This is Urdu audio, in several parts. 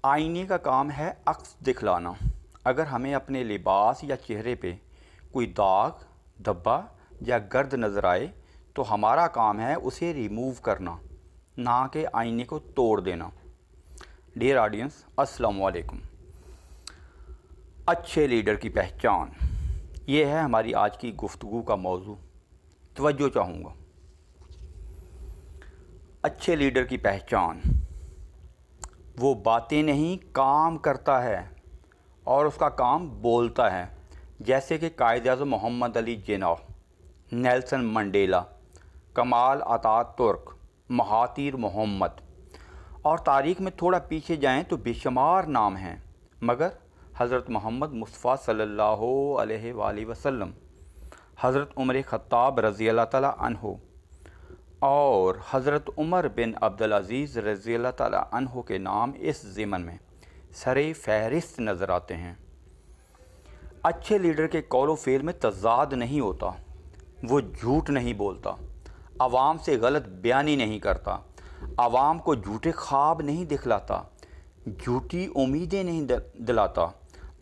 آئینے کا کام ہے عکس دکھلانا۔ اگر ہمیں اپنے لباس یا چہرے پہ کوئی داغ، دھبا یا گرد نظر آئے تو ہمارا کام ہے اسے ریموو کرنا، نہ کہ آئینے کو توڑ دینا۔ ڈیئر آڈینس، السلام علیکم۔ اچھے لیڈر کی پہچان، یہ ہے ہماری آج کی گفتگو کا موضوع۔ توجہ چاہوں گا۔ اچھے لیڈر کی پہچان، وہ باتیں نہیں کام کرتا ہے اور اس کا کام بولتا ہے، جیسے کہ قائد اعظم محمد علی جناح، نیلسن منڈیلا، کمال آتات ترک، مہاتیر محمد، اور تاریخ میں تھوڑا پیچھے جائیں تو بے شمار نام ہیں، مگر حضرت محمد مصطفیٰ صلی اللہ علیہ وآلہ وسلم، حضرت عمر خطاب رضی اللہ تعالیٰ عنہ اور حضرت عمر بن عبدالعزیز رضی اللہ تعالیٰ عنہ کے نام اس ضمن میں سر فہرست نظر آتے ہیں۔ اچھے لیڈر کے قول و فعل میں تضاد نہیں ہوتا، وہ جھوٹ نہیں بولتا، عوام سے غلط بیانی نہیں کرتا، عوام کو جھوٹے خواب نہیں دکھلاتا، جھوٹی امیدیں نہیں دلاتا،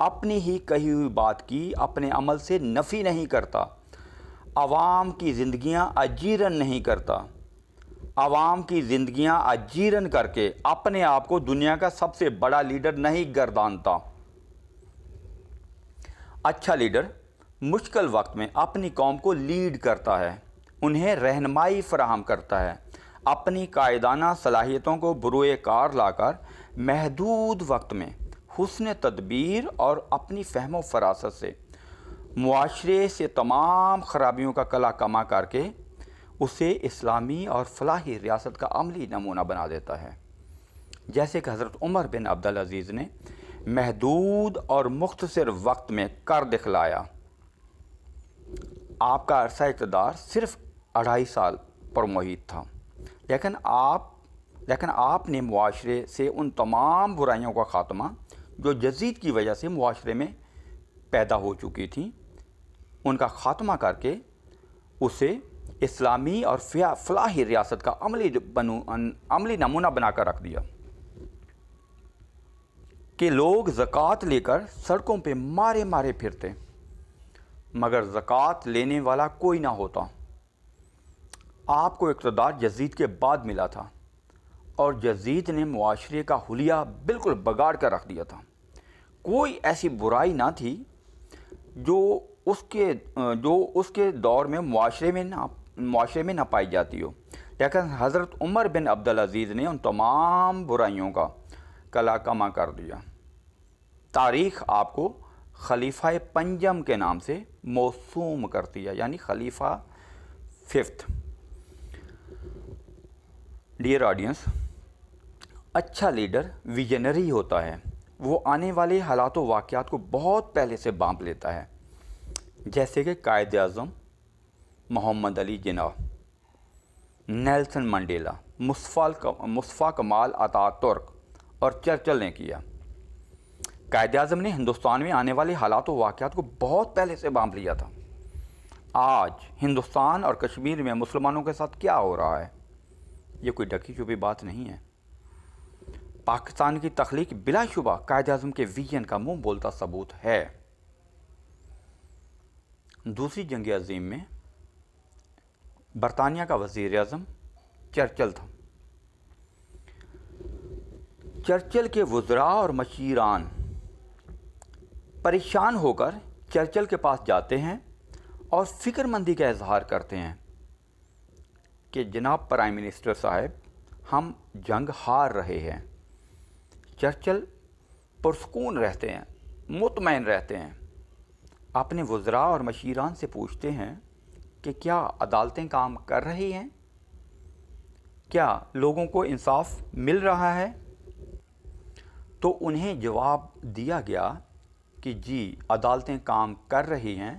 اپنی ہی کہی ہوئی بات کی اپنے عمل سے نفی نہیں کرتا، عوام کی زندگیاں اجیرن نہیں کرتا، عوام کی زندگیاں اجیرن کر کے اپنے آپ کو دنیا کا سب سے بڑا لیڈر نہیں گردانتا۔ اچھا لیڈر مشکل وقت میں اپنی قوم کو لیڈ کرتا ہے، انہیں رہنمائی فراہم کرتا ہے، اپنی قائدانہ صلاحیتوں کو بروئے کار لا کر محدود وقت میں حسن تدبیر اور اپنی فہم و فراست سے معاشرے سے تمام خرابیوں کا کلا کما کر کے اسے اسلامی اور فلاحی ریاست کا عملی نمونہ بنا دیتا ہے، جیسے کہ حضرت عمر بن عبدالعزیز نے محدود اور مختصر وقت میں کر دکھلایا۔ آپ کا عرصہ اقتدار صرف 2.5 سال پر محیط تھا، لیکن آپ نے معاشرے سے ان تمام برائیوں کا خاتمہ جو یزید کی وجہ سے معاشرے میں پیدا ہو چکی تھیں، ان کا خاتمہ کر کے اسے اسلامی اور فلاحی ریاست کا عملی نمونہ بنا کر رکھ دیا کہ لوگ زکوٰۃ لے کر سڑکوں پہ مارے مارے پھرتے، مگر زکوٰۃ لینے والا کوئی نہ ہوتا۔ آپ کو اقتدار یزید کے بعد ملا تھا اور یزید نے معاشرے کا حلیہ بالکل بگاڑ کر رکھ دیا تھا۔ کوئی ایسی برائی نہ تھی جو اس کے دور میں معاشرے میں نہ پائی جاتی ہو، لیکن حضرت عمر بن عبدالعزیز نے ان تمام برائیوں کا کلا کما کر دیا۔ تاریخ آپ کو خلیفہ پنجم کے نام سے موسوم کرتی ہے، یعنی خلیفہ 5۔ ڈیئر آڈینس، اچھا لیڈر ویژنری ہوتا ہے، وہ آنے والے حالات و واقعات کو بہت پہلے سے بانپ لیتا ہے، جیسے کہ قائد اعظم محمد علی جناح، نیلسن منڈیلا، مصطفیٰ کمال آتات ترک اور چرچل نے کیا۔ قائد اعظم نے ہندوستان میں آنے والے حالات و واقعات کو بہت پہلے سے بانپ لیا تھا۔ آج ہندوستان اور کشمیر میں مسلمانوں کے ساتھ کیا ہو رہا ہے، یہ کوئی ڈھکی چھپی بات نہیں ہے۔ پاکستان کی تخلیق بلا شبہ قائد اعظم کے ویژن کا منہ بولتا ثبوت ہے۔ دوسری جنگ عظیم میں برطانیہ کا وزیر اعظم چرچل تھا۔ چرچل کے وزراء اور مشیران پریشان ہو کر چرچل کے پاس جاتے ہیں اور فکر مندی کا اظہار کرتے ہیں کہ جناب پرائم منسٹر صاحب، ہم جنگ ہار رہے ہیں۔ چرچل پرسکون رہتے ہیں، مطمئن رہتے ہیں، اپنے وزراء اور مشیران سے پوچھتے ہیں کہ کیا عدالتیں کام کر رہی ہیں؟ کیا لوگوں کو انصاف مل رہا ہے؟ تو انہیں جواب دیا گیا کہ جی، عدالتیں کام کر رہی ہیں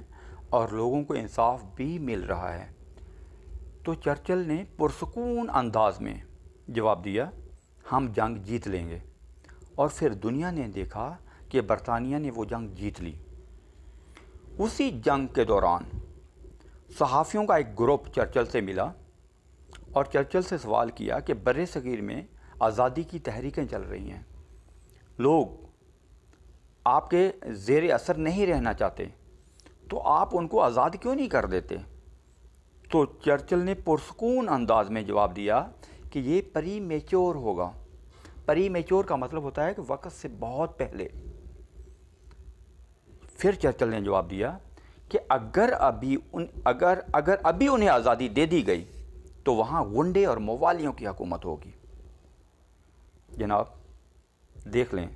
اور لوگوں کو انصاف بھی مل رہا ہے۔ تو چرچل نے پرسکون انداز میں جواب دیا، ہم جنگ جیت لیں گے، اور پھر دنیا نے دیکھا کہ برطانیہ نے وہ جنگ جیت لی۔ اسی جنگ کے دوران صحافیوں کا ایک گروپ چرچل سے ملا اور چرچل سے سوال کیا کہ بر صغیر میں آزادی کی تحریکیں چل رہی ہیں، لوگ آپ کے زیر اثر نہیں رہنا چاہتے تو آپ ان کو آزاد کیوں نہیں کر دیتے؟ تو چرچل نے پرسکون انداز میں جواب دیا کہ یہ پری میچور ہوگا۔ پری میچور کا مطلب ہوتا ہے کہ وقت سے بہت پہلے۔ پھر چرچل نے جواب دیا کہ اگر ابھی انہیں آزادی دے دی گئی تو وہاں غنڈے اور موالیوں کی حکومت ہوگی۔ جناب دیکھ لیں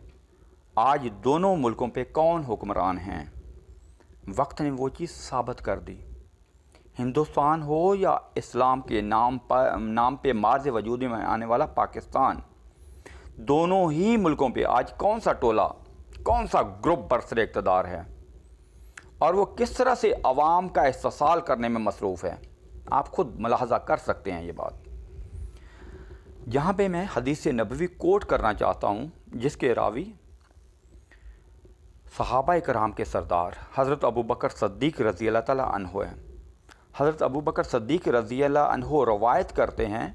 آج دونوں ملکوں پہ کون حکمران ہیں۔ وقت نے وہ چیز ثابت کر دی۔ ہندوستان ہو یا اسلام کے نام پہ مارز وجود میں آنے والا پاکستان، دونوں ہی ملکوں پہ آج کون سا ٹولہ، کون سا گروپ برسر اقتدار ہے اور وہ کس طرح سے عوام کا استحصال کرنے میں مصروف ہے۔ آپ خود ملاحظہ کر سکتے ہیں یہ بات۔ جہاں پہ میں حدیث نبوی کوٹ کرنا چاہتا ہوں جس کے راوی صحابہ کرام کے سردار حضرت ابوبکر صدیق رضی اللہ تعالیٰ عنہ ہیں۔ حضرت ابوبکر صدیق رضی اللہ عنہ روایت کرتے ہیں،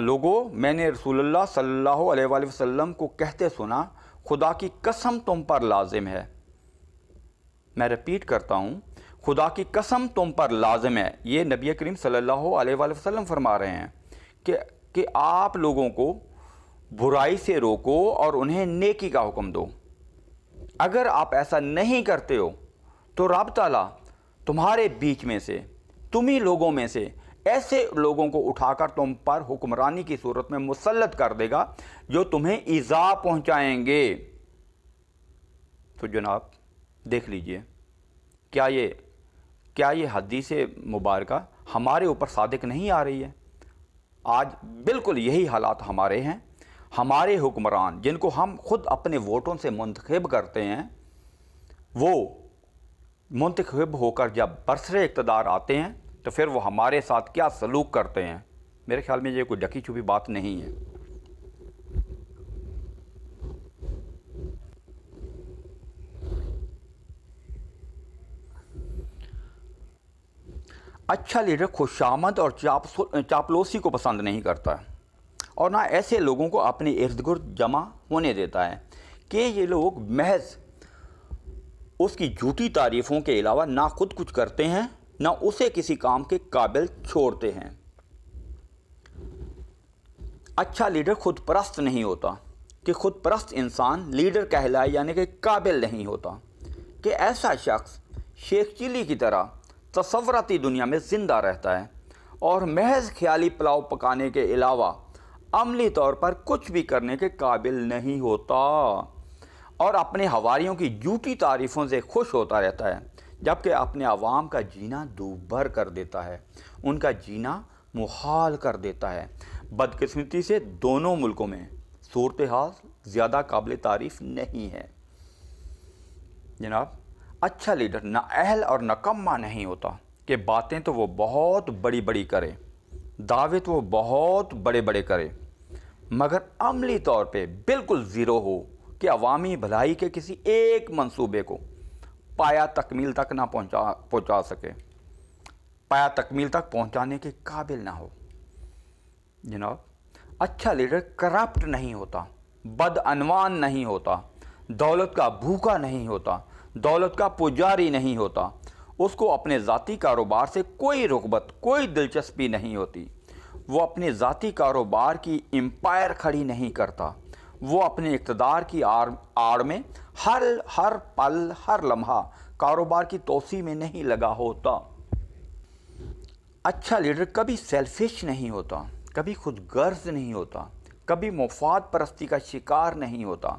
لوگوں میں نے رسول اللہ صلی اللہ علیہ وآلہ وسلم کو کہتے سنا، خدا کی قسم تم پر لازم ہے۔ میں ریپیٹ کرتا ہوں، خدا کی قسم تم پر لازم ہے۔ یہ نبی کریم صلی اللہ علیہ وآلہ وسلم فرما رہے ہیں کہ آپ لوگوں کو برائی سے روکو اور انہیں نیکی کا حکم دو۔ اگر آپ ایسا نہیں کرتے ہو تو رب تعالیٰ تمہارے بیچ میں سے، تمہیں لوگوں میں سے ایسے لوگوں کو اٹھا کر تم پر حکمرانی کی صورت میں مسلط کر دے گا جو تمہیں ایذا پہنچائیں گے۔ تو جناب دیکھ لیجئے کیا یہ حدیث مبارکہ ہمارے اوپر صادق نہیں آ رہی ہے؟ آج بالکل یہی حالات ہمارے ہیں۔ ہمارے حکمران جن کو ہم خود اپنے ووٹوں سے منتخب کرتے ہیں، وہ منتخب ہو کر جب برسر اقتدار آتے ہیں تو پھر وہ ہمارے ساتھ کیا سلوک کرتے ہیں۔ میرے خیال میں یہ کوئی ڈکی چھپی بات نہیں ہے۔ اچھا لیڈر خوشامد اور چاپلوسی کو پسند نہیں کرتا ہے اور نہ ایسے لوگوں کو اپنے ارد گرد جمع ہونے دیتا ہے کہ یہ لوگ محض اس کی جھوٹی تعریفوں کے علاوہ نہ خود کچھ کرتے ہیں نہ اسے کسی کام کے قابل چھوڑتے ہیں۔ اچھا لیڈر خود پرست نہیں ہوتا کہ خود پرست انسان لیڈر کہلائے یعنی کہ قابل نہیں ہوتا کہ ایسا شخص شیخ چلی کی طرح تصوراتی دنیا میں زندہ رہتا ہے اور محض خیالی پلاؤ پکانے کے علاوہ عملی طور پر کچھ بھی کرنے کے قابل نہیں ہوتا اور اپنے حواریوں کی جھوٹی تعریفوں سے خوش ہوتا رہتا ہے، جبکہ اپنے عوام کا جینا دوبھر کر دیتا ہے، ان کا جینا محال کر دیتا ہے۔ بدقسمتی سے دونوں ملکوں میں صورتحال زیادہ قابل تعریف نہیں ہے۔ جناب اچھا لیڈر نہ اہل اور نکمہ نہیں ہوتا کہ باتیں تو وہ بہت بڑی بڑی کرے، دعوے تو وہ بہت بڑے بڑے کرے، مگر عملی طور پہ بالکل زیرو ہو کہ عوامی بھلائی کے کسی ایک منصوبے کو پایا تکمیل تک نہ پہنچا سکے، پایا تکمیل تک پہنچانے کے قابل نہ ہو۔ جناب اچھا لیڈر کرپٹ نہیں ہوتا، بدعنوان نہیں ہوتا، دولت کا بھوکا نہیں ہوتا، دولت کا پجاری نہیں ہوتا، اس کو اپنے ذاتی کاروبار سے کوئی رغبت، کوئی دلچسپی نہیں ہوتی، وہ اپنے ذاتی کاروبار کی امپائر کھڑی نہیں کرتا، وہ اپنے اقتدار کی آڑ میں ہر پل ہر لمحہ کاروبار کی توسیع میں نہیں لگا ہوتا۔ اچھا لیڈر کبھی سیلفش نہیں ہوتا، کبھی خود غرض نہیں ہوتا، کبھی مفاد پرستی کا شکار نہیں ہوتا،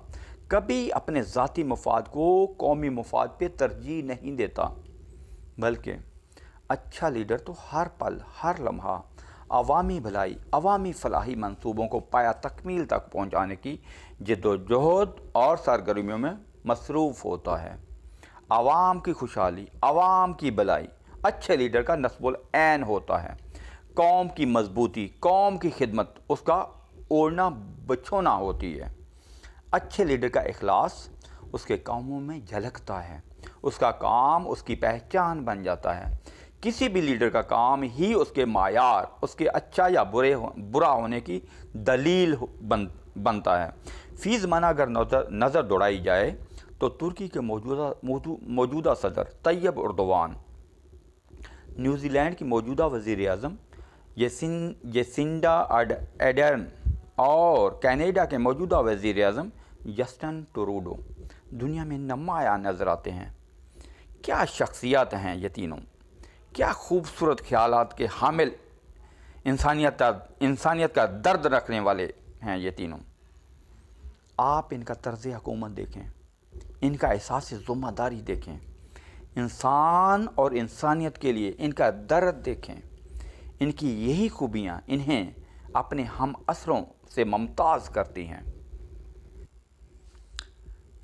کبھی اپنے ذاتی مفاد کو قومی مفاد پہ ترجیح نہیں دیتا، بلکہ اچھا لیڈر تو ہر پل ہر لمحہ عوامی بھلائی، عوامی فلاحی منصوبوں کو پایا تکمیل تک پہنچانے کی جد و جہد اور سرگرمیوں میں مصروف ہوتا ہے۔ عوام کی خوشحالی، عوام کی بھلائی اچھے لیڈر کا نصب العین ہوتا ہے۔ قوم کی مضبوطی، قوم کی خدمت اس کا اوڑھنا بچھونا ہوتی ہے۔ اچھے لیڈر کا اخلاص اس کے کاموں میں جھلکتا ہے، اس کا کام اس کی پہچان بن جاتا ہے۔ کسی بھی لیڈر کا کام ہی اس کے معیار، اس کے اچھا یا برا ہونے کی دلیل بنتا ہے۔ فی زمانہ اگر نظر دوڑائی جائے تو ترکی کے موجودہ صدر طیب اردوان، نیوزی لینڈ کی موجودہ وزیر اعظم یسینڈا آرڈرن اور کینیڈا کے موجودہ وزیر اعظم جسٹن ٹروڈو دنیا میں نمایاں نظر آتے ہیں۔ کیا شخصیات ہیں یہ تینوں، کیا خوبصورت خیالات کے حامل، انسانیت کا درد رکھنے والے ہیں یہ تینوں۔ آپ ان کا طرز حکومت دیکھیں، ان کا احساس ذمہ داری دیکھیں، انسان اور انسانیت کے لیے ان کا درد دیکھیں۔ ان کی یہی خوبیاں انہیں اپنے ہم عصروں سے ممتاز کرتی ہیں۔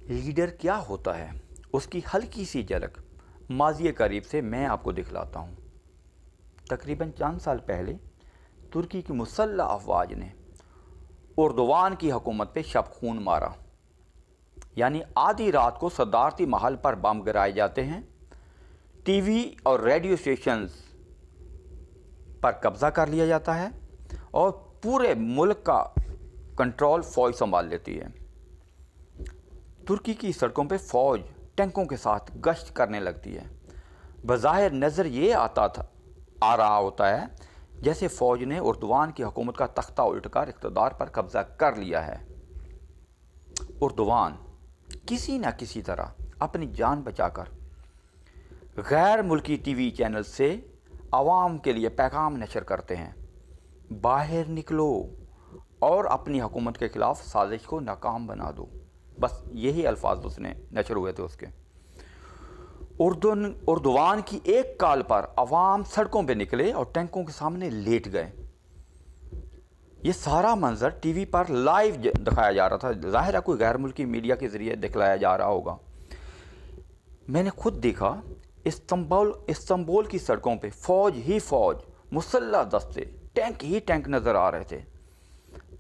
لیڈر کیا ہوتا ہے، اس کی ہلکی سی جھلک ماضی قریب سے میں آپ کو دکھلاتا ہوں۔ تقریباً چند سال پہلے ترکی کی مسلح افواج نے اردوان کی حکومت پہ شب خون مارا، یعنی آدھی رات کو صدارتی محل پر بم گرائے جاتے ہیں، ٹی وی اور ریڈیو اسٹیشنز پر قبضہ کر لیا جاتا ہے اور پورے ملک کا کنٹرول فوج سنبھال لیتی ہے۔ ترکی کی سڑکوں پہ فوج ٹینکوں کے ساتھ گشت کرنے لگتی ہے۔ بظاہر نظر یہ آ رہا ہوتا ہے جیسے فوج نے اردوان کی حکومت کا تختہ الٹ کر اقتدار پر قبضہ کر لیا ہے۔ اردوان کسی نہ کسی طرح اپنی جان بچا کر غیر ملکی ٹی وی چینل سے عوام کے لیے پیغام نشر کرتے ہیں، باہر نکلو اور اپنی حکومت کے خلاف سازش کو ناکام بنا دو۔ بس یہی الفاظ اس نے نشر ہوئے تھے اس کے۔ اردوان کی ایک کال پر عوام سڑکوں پہ نکلے اور ٹینکوں کے سامنے لیٹ گئے۔ یہ سارا منظر ٹی وی پر لائیو دکھایا جا رہا تھا، ظاہر ہے کوئی غیر ملکی میڈیا کے ذریعے دکھلایا جا رہا ہوگا۔ میں نے خود دیکھا استنبول کی سڑکوں پہ فوج ہی فوج، مسلح دستے، ٹینک ہی ٹینک نظر آ رہے تھے،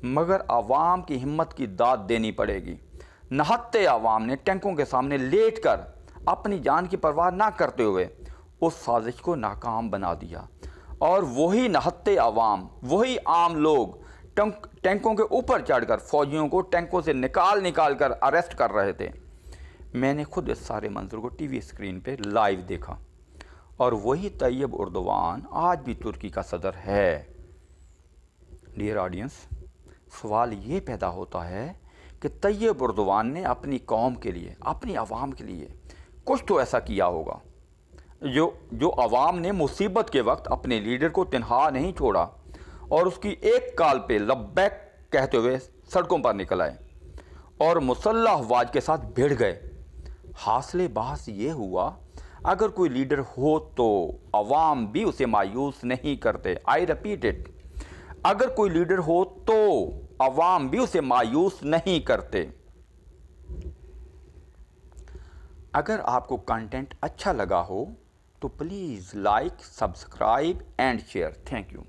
مگر عوام کی ہمت کی داد دینی پڑے گی۔ نہتے عوام نے ٹینکوں کے سامنے لیٹ کر اپنی جان کی پرواہ نہ کرتے ہوئے اس سازش کو ناکام بنا دیا، اور وہی نہتے عوام، وہی عام لوگ ٹینکوں کے اوپر چڑھ کر فوجیوں کو ٹینکوں سے نکال کر اریسٹ کر رہے تھے۔ میں نے خود اس سارے منظر کو ٹی وی اسکرین پہ لائیو دیکھا، اور وہی طیب اردوان آج بھی ترکی کا صدر ہے۔ ڈیئر آڈینس، سوال یہ پیدا ہوتا ہے کہ طیب اردوان نے اپنی قوم کے لیے، اپنی عوام کے لیے کچھ تو ایسا کیا ہوگا جو عوام نے مصیبت کے وقت اپنے لیڈر کو تنہا نہیں چھوڑا اور اس کی ایک کال پہ لبیک کہتے ہوئے سڑکوں پر نکل آئے اور مسلح افواج کے ساتھ بھیڑ گئے۔ حاصل بحث یہ ہوا، اگر کوئی لیڈر ہو تو عوام بھی اسے مایوس نہیں کرتے۔ آئی ریپیٹ اٹ، اگر کوئی لیڈر ہو تو عوام بھی اسے مایوس نہیں کرتے۔ اگر آپ کو کنٹینٹ اچھا لگا ہو تو please like, subscribe and share. Thank you.